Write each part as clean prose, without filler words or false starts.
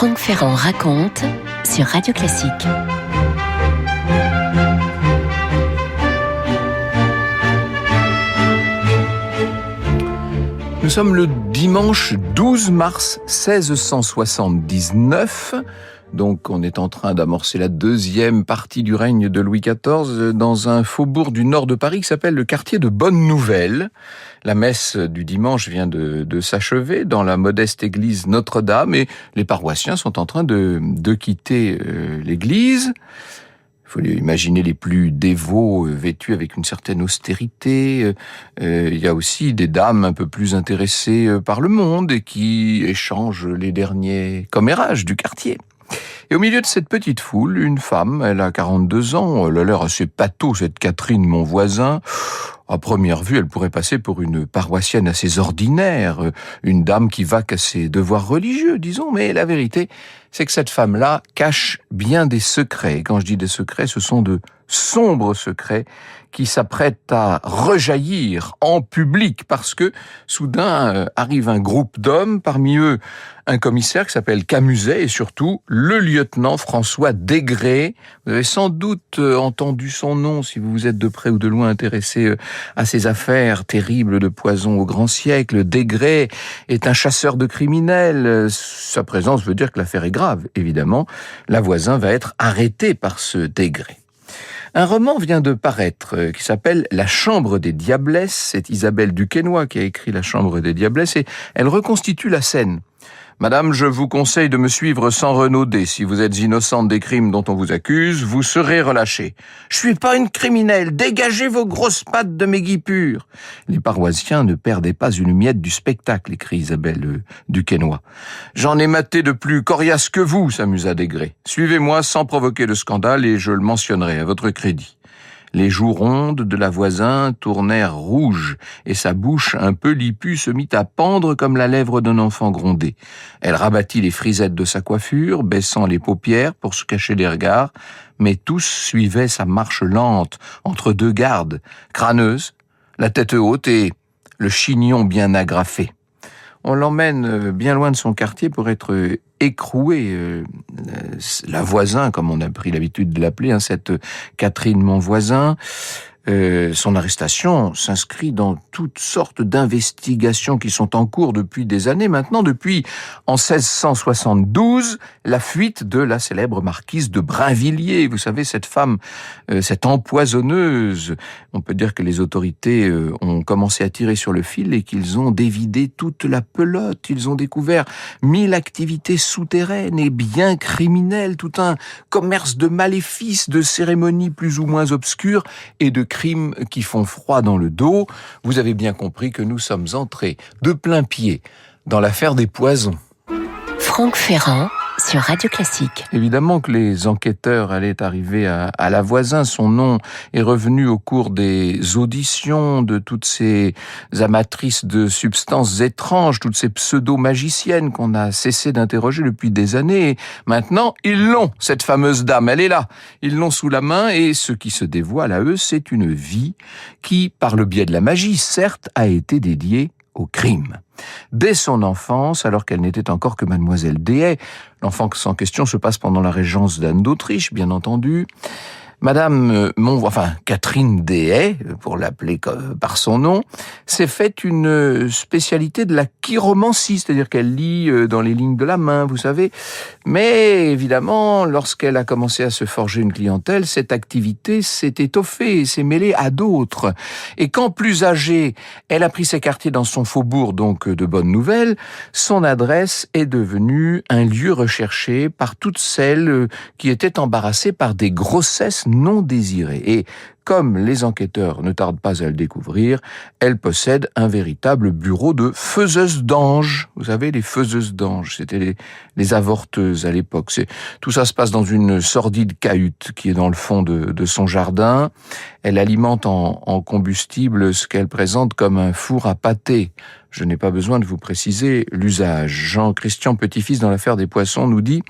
Franck Ferrand raconte sur Radio Classique. Nous sommes le dimanche 12 mars 1679. Donc on est en train d'amorcer la deuxième partie du règne de Louis XIV dans un faubourg du nord de Paris qui s'appelle le quartier de Bonne-Nouvelle. La messe du dimanche vient de s'achever dans la modeste église Notre-Dame et les paroissiens sont en train de quitter l'église. Il faut imaginer les plus dévots vêtus avec une certaine austérité. Il y a aussi des dames un peu plus intéressées par le monde et qui échangent les derniers commérages du quartier. Et au milieu de cette petite foule, une femme, elle a 42 ans, elle a l'air assez pâteau, cette Catherine, mon voisin. À première vue, elle pourrait passer pour une paroissienne assez ordinaire, une dame qui vaque à ses devoirs religieux, disons, mais la vérité, c'est que cette femme-là cache bien des secrets. Quand je dis des secrets, ce sont de sombres secrets qui s'apprêtent à rejaillir en public parce que soudain arrive un groupe d'hommes, parmi eux un commissaire qui s'appelle Camuset et surtout le lieutenant François Desgrais. Vous avez sans doute entendu son nom si vous vous êtes de près ou de loin intéressé à ces affaires terribles de poison au grand siècle. Desgrais est un chasseur de criminels. Sa présence veut dire que l'affaire est grave, évidemment. La voisin va être arrêtée par ce Desgrais. Un roman vient de paraître qui s'appelle La Chambre des Diablesses. C'est Isabelle Duquesnoy qui a écrit La Chambre des Diablesses et elle reconstitue la scène. Madame, je vous conseille de me suivre sans renauder. Si vous êtes innocente des crimes dont on vous accuse, vous serez relâchée. Je suis pas une criminelle. Dégagez vos grosses pattes de mes guipures. Les paroissiens ne perdaient pas une miette du spectacle, écrit Isabelle Duquesnoy. J'en ai maté de plus coriace que vous, s'amusa Desgrais. Suivez-moi sans provoquer de scandale et je le mentionnerai à votre crédit. Les joues rondes de la voisin tournèrent rouges, et sa bouche un peu lipue se mit à pendre comme la lèvre d'un enfant grondé. Elle rabattit les frisettes de sa coiffure, baissant les paupières pour se cacher des regards, mais tous suivaient sa marche lente, entre deux gardes, crâneuse, la tête haute et le chignon bien agrafé. On l'emmène bien loin de son quartier pour être écroué. La voisin, comme on a pris l'habitude de l'appeler, cette Catherine mon voisin. Son arrestation s'inscrit dans toutes sortes d'investigations qui sont en cours depuis des années maintenant, depuis en 1672, la fuite de la célèbre marquise de Brinvilliers. Vous savez, cette femme, cette empoisonneuse. On peut dire que les autorités ont commencé à tirer sur le fil et qu'ils ont dévidé toute la pelote. Ils ont découvert 1000 activités souterraines et bien criminelles, tout un commerce de maléfices, de cérémonies plus ou moins obscures et de crimes qui font froid dans le dos. Vous avez bien compris que nous sommes entrés de plein pied dans l'affaire des poisons. Franck Ferrand sur Radio Classique. Évidemment que les enquêteurs allaient arriver à la voisin. Son nom est revenu au cours des auditions de toutes ces amatrices de substances étranges, toutes ces pseudo-magiciennes qu'on a cessé d'interroger depuis des années. Et maintenant, ils l'ont, cette fameuse dame, elle est là. Ils l'ont sous la main et ce qui se dévoile à eux, c'est une vie qui, par le biais de la magie, certes, a été dédiée au crime. Dès son enfance, alors qu'elle n'était encore que mademoiselle Dehaye, l'enfance en question se passe pendant la régence d'Anne d'Autriche, bien entendu, Catherine Dehaye, pour l'appeler par son nom, s'est faite une spécialité de la chiromancie, c'est-à-dire qu'elle lit dans les lignes de la main, vous savez. Mais évidemment, lorsqu'elle a commencé à se forger une clientèle, cette activité s'est étoffée et s'est mêlée à d'autres. Et quand plus âgée, elle a pris ses quartiers dans son faubourg, donc de Bonne-Nouvelle, son adresse est devenue un lieu recherché par toutes celles qui étaient embarrassées par des grossesses non désirée. Et comme les enquêteurs ne tardent pas à le découvrir, elle possède un véritable bureau de faiseuse d'anges. Vous savez, les faiseuses d'anges, c'était les avorteuses à l'époque. Tout ça se passe dans une sordide cahute qui est dans le fond de son jardin. Elle alimente en combustible ce qu'elle présente comme un four à pâté. Je n'ai pas besoin de vous préciser l'usage. Jean-Christian Petit-Fils, dans l'affaire des poissons, nous dit: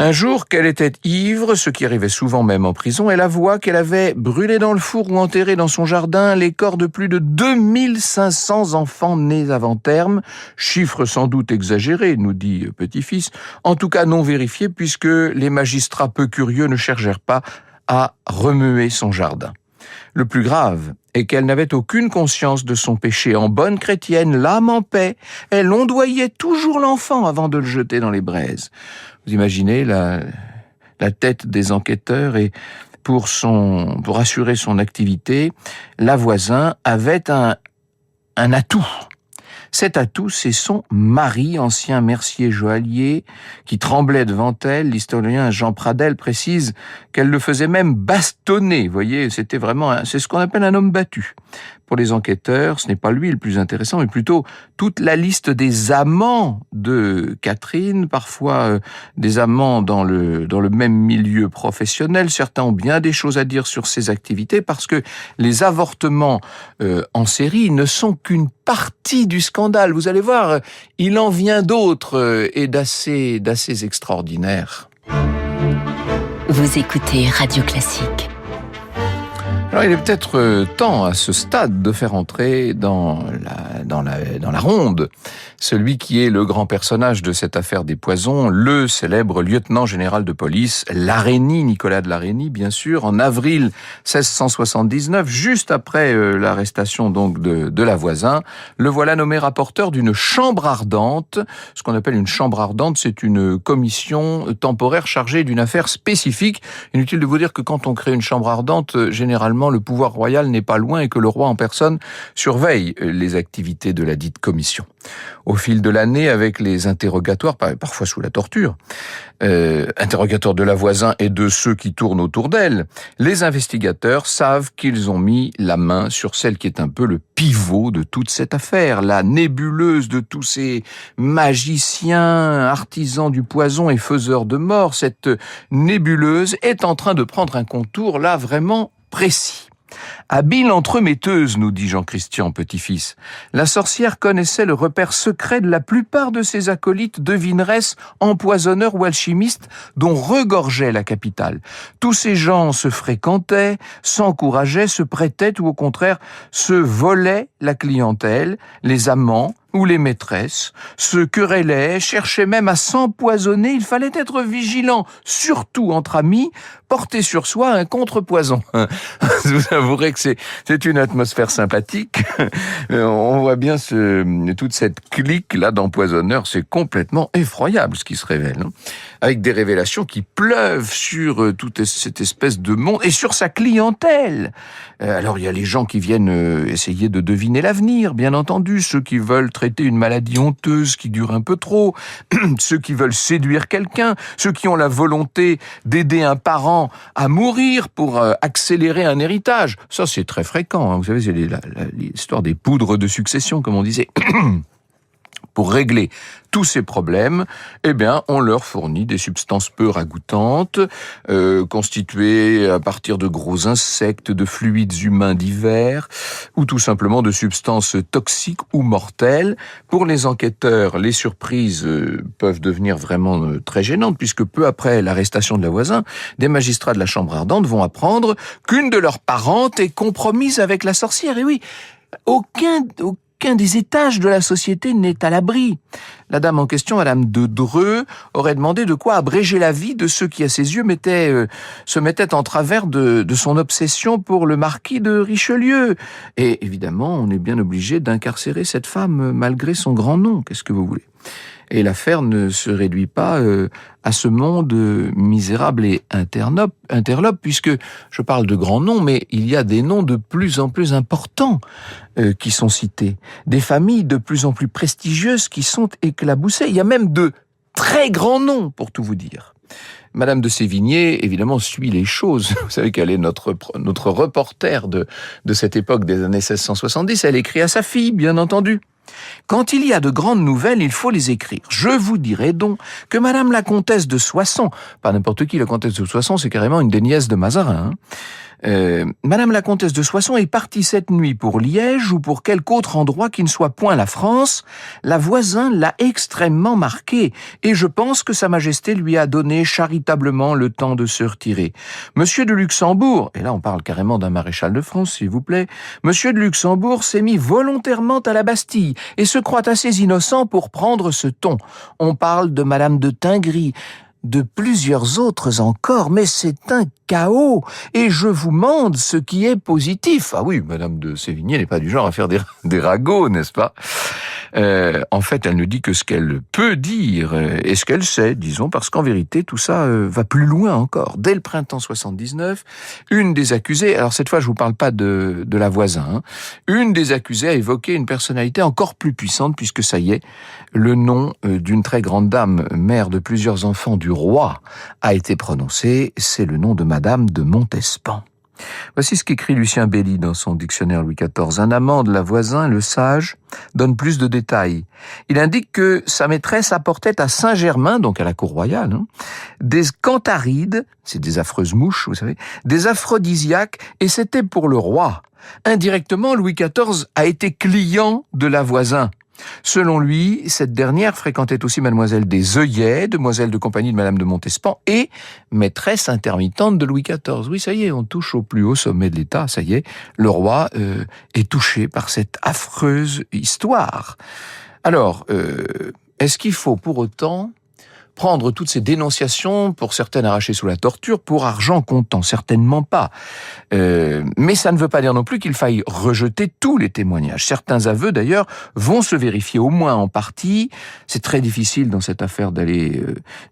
Un jour qu'elle était ivre, ce qui arrivait souvent même en prison, elle avoua qu'elle avait brûlé dans le four ou enterré dans son jardin les corps de plus de 2500 enfants nés avant terme, chiffre sans doute exagéré, nous dit petit-fils, en tout cas non vérifié puisque les magistrats peu curieux ne cherchèrent pas à remuer son jardin. Le plus grave est qu'elle n'avait aucune conscience de son péché. En bonne chrétienne, l'âme en paix, elle ondoyait toujours l'enfant avant de le jeter dans les braises. Vous imaginez la tête des enquêteurs et pour assurer son activité, la voisin avait un atout. Cet atout, c'est son mari, ancien mercier joaillier, qui tremblait devant elle. L'historien Jean Pradel précise qu'elle le faisait même bastonner. Vous voyez, c'est ce qu'on appelle un homme battu. Pour les enquêteurs, ce n'est pas lui le plus intéressant, mais plutôt toute la liste des amants de Catherine, parfois des amants dans le même milieu professionnel. Certains ont bien des choses à dire sur ses activités parce que les avortements en série ne sont qu'une partie du scandale. Vous allez voir, il en vient d'autres et d'assez extraordinaires. Vous écoutez Radio Classique. Alors, il est peut-être temps à ce stade de faire entrer dans la ronde celui qui est le grand personnage de cette affaire des poisons, le célèbre lieutenant général de police, Larénie, Nicolas de Larénie, bien sûr, en avril 1679, juste après l'arrestation donc de la voisin. Le voilà nommé rapporteur d'une chambre ardente. Ce qu'on appelle une chambre ardente, c'est une commission temporaire chargée d'une affaire spécifique. Inutile de vous dire que quand on crée une chambre ardente, généralement le pouvoir royal n'est pas loin et que le roi en personne surveille les activités de la dite commission. Au fil de l'année, avec les interrogatoires, parfois sous la torture, interrogatoires de la voisin et de ceux qui tournent autour d'elle, les investigateurs savent qu'ils ont mis la main sur celle qui est un peu le pivot de toute cette affaire, la nébuleuse de tous ces magiciens, artisans du poison et faiseurs de mort. Cette nébuleuse est en train de prendre un contour là vraiment précis. Habile entremetteuse, nous dit Jean-Christian, petit-fils, la sorcière connaissait le repère secret de la plupart de ses acolytes, devineresses, empoisonneurs ou alchimistes dont regorgeait la capitale. Tous ces gens se fréquentaient, s'encourageaient, se prêtaient ou au contraire se volaient la clientèle, les amants ou les maîtresses, se querellaient, cherchaient même à s'empoisonner. Il fallait être vigilant, surtout entre amis, porter sur soi un contrepoison. Vous avouerez que c'est une atmosphère sympathique. On voit bien toute cette clique-là d'empoisonneurs. C'est complètement effroyable ce qui se révèle. Hein. Avec des révélations qui pleuvent sur toute cette espèce de monde et sur sa clientèle. Alors il y a les gens qui viennent essayer de deviner l'avenir, bien entendu, ceux qui veulent traiter une maladie honteuse qui dure un peu trop, ceux qui veulent séduire quelqu'un, ceux qui ont la volonté d'aider un parent à mourir pour accélérer un héritage. Ça, c'est très fréquent. Hein. Vous savez, c'est l'histoire des poudres de succession, comme on disait. Pour régler tous ces problèmes, eh bien, on leur fournit des substances peu ragoûtantes, constituées à partir de gros insectes, de fluides humains divers, ou tout simplement de substances toxiques ou mortelles. Pour les enquêteurs, les surprises peuvent devenir vraiment très gênantes, puisque peu après l'arrestation de la voisin, des magistrats de la chambre ardente vont apprendre qu'une de leurs parentes est compromise avec la sorcière. Et oui, aucun des étages de la société n'est à l'abri. La dame en question, Madame de Dreux, aurait demandé de quoi abréger la vie de ceux qui, à ses yeux, se mettaient en travers de son obsession pour le marquis de Richelieu. Et évidemment, on est bien obligé d'incarcérer cette femme malgré son grand nom. Qu'est-ce que vous voulez ? Et l'affaire ne se réduit pas à ce monde misérable et interlope, puisque je parle de grands noms, mais il y a des noms de plus en plus importants qui sont cités, des familles de plus en plus prestigieuses qui sont éclaboussées. Il y a même de très grands noms, pour tout vous dire. Madame de Sévigné, évidemment, suit les choses. Vous savez qu'elle est notre reporter de cette époque des années 1670. Elle écrit à sa fille, bien entendu. Quand il y a de grandes nouvelles, il faut les écrire. Je vous dirai donc que Madame la comtesse de Soissons, pas n'importe qui, la comtesse de Soissons, c'est carrément une des nièces de Mazarin, Madame la comtesse de Soissons est partie cette nuit pour Liège ou pour quelque autre endroit qui ne soit point la France. La voisin l'a extrêmement marquée et je pense que Sa Majesté lui a donné charitablement le temps de se retirer. Monsieur de Luxembourg, et là on parle carrément d'un maréchal de France, s'il vous plaît, Monsieur de Luxembourg s'est mis volontairement à la Bastille et se croit assez innocent pour prendre ce ton. On parle de Madame de Tingry, de plusieurs autres encore, mais c'est un chaos, et je vous mande ce qui est positif. Ah oui, Madame de Sévigné n'est pas du genre à faire des ragots, n'est-ce pas ? En fait, elle ne dit que ce qu'elle peut dire, et ce qu'elle sait, disons, parce qu'en vérité, tout ça va plus loin encore. Dès le printemps 79, une des accusées, alors cette fois, je vous parle pas de la voisin, hein, une des accusées a évoqué une personnalité encore plus puissante, puisque ça y est, le nom d'une très grande dame, mère de plusieurs enfants du roi, a été prononcé, c'est le nom de Madame de Montespan. Voici ce qu'écrit Lucien Belli dans son dictionnaire Louis XIV. Un amant de la voisin, le sage, donne plus de détails. Il indique que sa maîtresse apportait à Saint-Germain, donc à la cour royale, des cantharides, c'est des affreuses mouches, vous savez, des aphrodisiaques, et c'était pour le roi. Indirectement, Louis XIV a été client de la voisin. Selon lui, cette dernière fréquentait aussi mademoiselle des Œillets, demoiselle de compagnie de madame de Montespan et maîtresse intermittente de Louis XIV. Oui, ça y est, on touche au plus haut sommet de l'État, ça y est, le roi est touché par cette affreuse histoire. Alors, est-ce qu'il faut pour autant prendre toutes ces dénonciations, pour certaines arrachées sous la torture, pour argent comptant? Certainement pas. Mais ça ne veut pas dire non plus qu'il faille rejeter tous les témoignages. Certains aveux, d'ailleurs, vont se vérifier au moins en partie. C'est très difficile dans cette affaire d'aller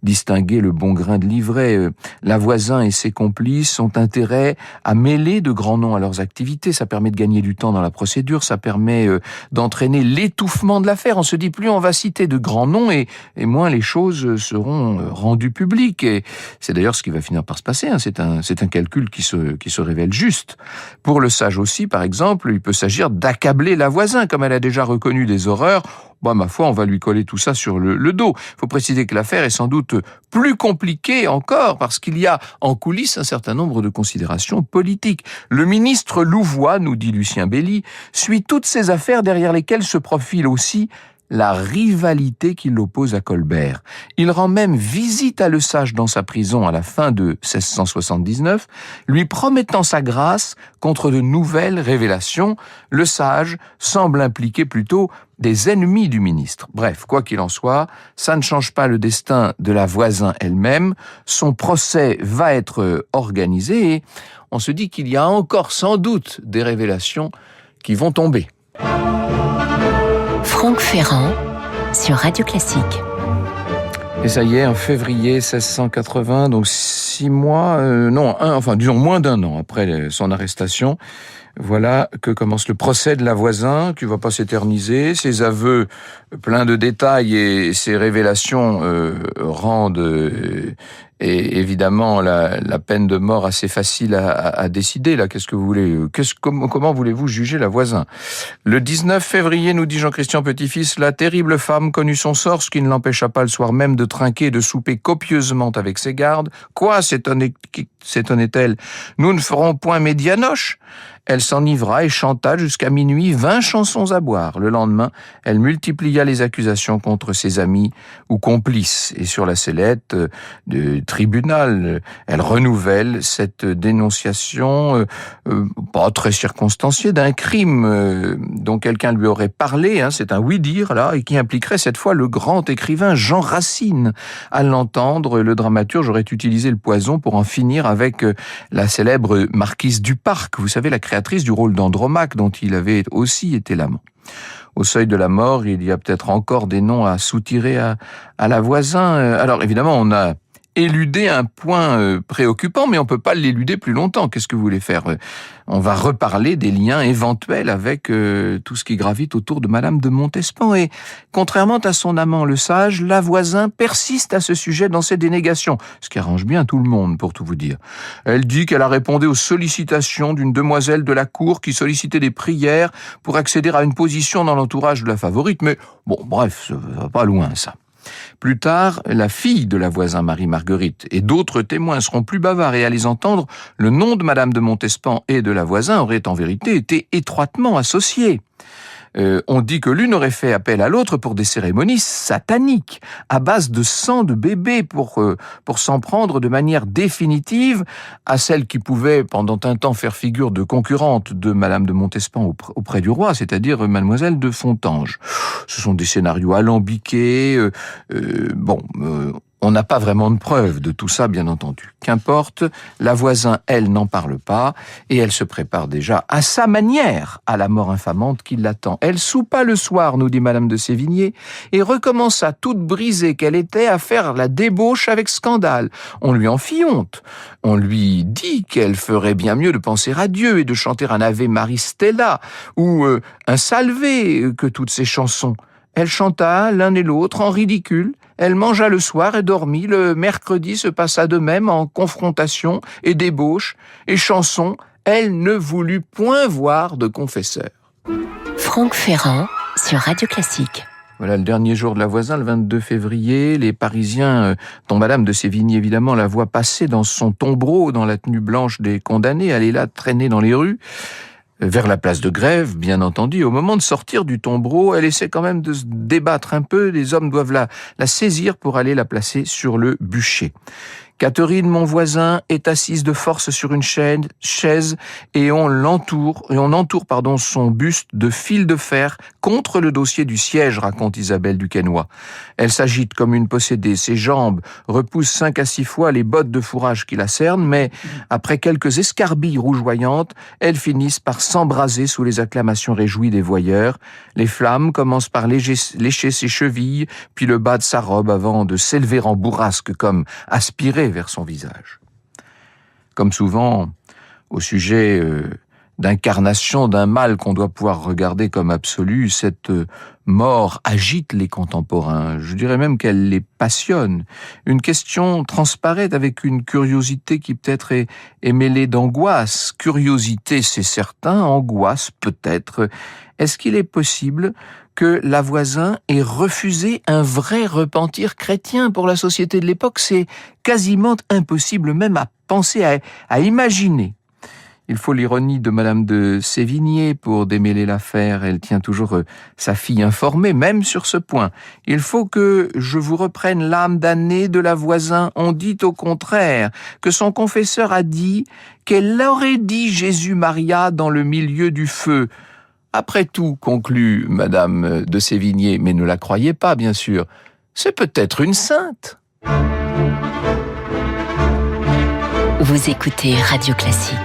distinguer le bon grain de l'ivraie. La voisin et ses complices ont intérêt à mêler de grands noms à leurs activités. Ça permet de gagner du temps dans la procédure, ça permet d'entraîner l'étouffement de l'affaire. On se dit, plus on va citer de grands noms et moins les choses seront rendues publiques. Et c'est d'ailleurs ce qui va finir par se passer. C'est un calcul qui se révèle juste. Pour le sage aussi, par exemple, il peut s'agir d'accabler la voisin, comme elle a déjà reconnu des horreurs. Ma foi, on va lui coller tout ça sur le dos. Il faut préciser que l'affaire est sans doute plus compliquée encore, parce qu'il y a en coulisses un certain nombre de considérations politiques. Le ministre Louvois, nous dit Lucien Belli, suit toutes ces affaires derrière lesquelles se profile aussi la rivalité qui l'oppose à Colbert. Il rend même visite à Le Sage dans sa prison à la fin de 1679, lui promettant sa grâce contre de nouvelles révélations. Le Sage semble impliquer plutôt des ennemis du ministre. Bref, quoi qu'il en soit, ça ne change pas le destin de la voisin elle-même. Son procès va être organisé et on se dit qu'il y a encore sans doute des révélations qui vont tomber. Franck Ferrand sur Radio Classique. Et ça y est, en février 1680, donc 6 mois, disons moins d'un an après son arrestation, voilà que commence le procès de la voisin, qui va pas s'éterniser. Ses aveux pleins de détails et ses révélations rendent et évidemment la peine de mort assez facile à décider. Là, qu'est-ce que vous voulez comment voulez-vous juger la voisin? Le 19 février, nous dit Jean-Christian Petit-Fils, la terrible femme connut son sort, ce qui ne l'empêcha pas le soir même de trinquer et de souper copieusement avec ses gardes. Quoi, s'étonnait-elle, nous ne ferons point médianoche? Elle s'enivra et chanta jusqu'à minuit 20 chansons à boire. Le lendemain, elle multiplia les accusations contre ses amis ou complices. Et sur la sellette du tribunal, elle renouvelle cette dénonciation, pas très circonstanciée, d'un crime dont quelqu'un lui aurait parlé, c'est un oui-dire là, et qui impliquerait cette fois le grand écrivain Jean Racine. À l'entendre, le dramaturge aurait utilisé le poison pour en finir avec la célèbre marquise du Parc, vous savez, la créatrice du rôle d'Andromaque, dont il avait aussi été l'amant. Au seuil de la mort, il y a peut-être encore des noms à soutirer à la voisin. Alors évidemment, on a éludé un point préoccupant, mais on peut pas l'éluder plus longtemps. Qu'est-ce que vous voulez faire? On va reparler des liens éventuels avec tout ce qui gravite autour de Madame de Montespan. Et contrairement à son amant le sage, la voisin persiste à ce sujet dans ses dénégations, ce qui arrange bien tout le monde, pour tout vous dire. Elle dit qu'elle a répondu aux sollicitations d'une demoiselle de la cour qui sollicitait des prières pour accéder à une position dans l'entourage de la favorite, mais bon, bref, ça va pas loin, ça. Plus tard, la fille de la voisin Marie-Marguerite et d'autres témoins seront plus bavards et à les entendre, le nom de Madame de Montespan et de la voisin aurait en vérité été étroitement associés. On dit que l'une aurait fait appel à l'autre pour des cérémonies sataniques, à base de sang de bébé pour s'en prendre de manière définitive à celle qui pouvait pendant un temps faire figure de concurrente de Madame de Montespan auprès du roi, c'est-à-dire Mademoiselle de Fontanges. Ce sont des scénarios alambiqués, on n'a pas vraiment de preuves de tout ça, bien entendu. Qu'importe, la voisin, elle, n'en parle pas, et elle se prépare déjà, à sa manière, à la mort infamante qui l'attend. Elle soupa le soir, nous dit Madame de Sévigné, et recommença, toute brisée qu'elle était, à faire la débauche avec scandale. On lui en fit honte. On lui dit qu'elle ferait bien mieux de penser à Dieu et de chanter un Ave Maris Stella, ou un Salvé, que toutes ces chansons. Elle chanta l'un et l'autre en ridicule. Elle mangea le soir et dormit. Le mercredi se passa de même en confrontation et débauche et chanson. Elle ne voulut point voir de confesseur. Franck Ferrand sur Radio Classique. Voilà le dernier jour de la voisin, le 22 février. Les Parisiens, dont Madame de Sévigné évidemment, la voient passer dans son tombereau, dans la tenue blanche des condamnés. Elle est là, traînée dans les rues. Vers la place de Grève, bien entendu. Au moment de sortir du tombereau, elle essaie quand même de se débattre un peu. Les hommes doivent la saisir pour aller la placer sur le bûcher. Catherine, mon voisin, est assise de force sur une chaise et on entoure son buste de fil de fer contre le dossier du siège, raconte Isabelle Duquesnoy. Elle s'agite comme une possédée, ses jambes repoussent 5 à 6 fois les bottes de fourrage qui la cernent, mais après quelques escarbilles rougeoyantes, elles finissent par s'embraser sous les acclamations réjouies des voyeurs. Les flammes commencent par lécher ses chevilles, puis le bas de sa robe avant de s'élever en bourrasque comme aspirée vers son visage. Comme souvent, au sujet d'incarnation d'un mal qu'on doit pouvoir regarder comme absolu, cette mort agite les contemporains. Je dirais même qu'elle les passionne. Une question transparaît avec une curiosité qui peut-être est mêlée d'angoisse. Curiosité, c'est certain, angoisse peut-être. Est-ce qu'il est possible que la voisin ait refusé un vrai repentir chrétien pour la société de l'époque? C'est quasiment impossible même à penser, à imaginer. Il faut l'ironie de Madame de Sévigné pour démêler l'affaire. Elle tient toujours sa fille informée, même sur ce point. Il faut que je vous reprenne l'âme damnée de la voisin. On dit au contraire que son confesseur a dit qu'elle aurait dit Jésus-Maria dans le milieu du feu. Après tout, conclut Madame de Sévigné, mais ne la croyez pas, bien sûr, c'est peut-être une sainte. Vous écoutez Radio Classique.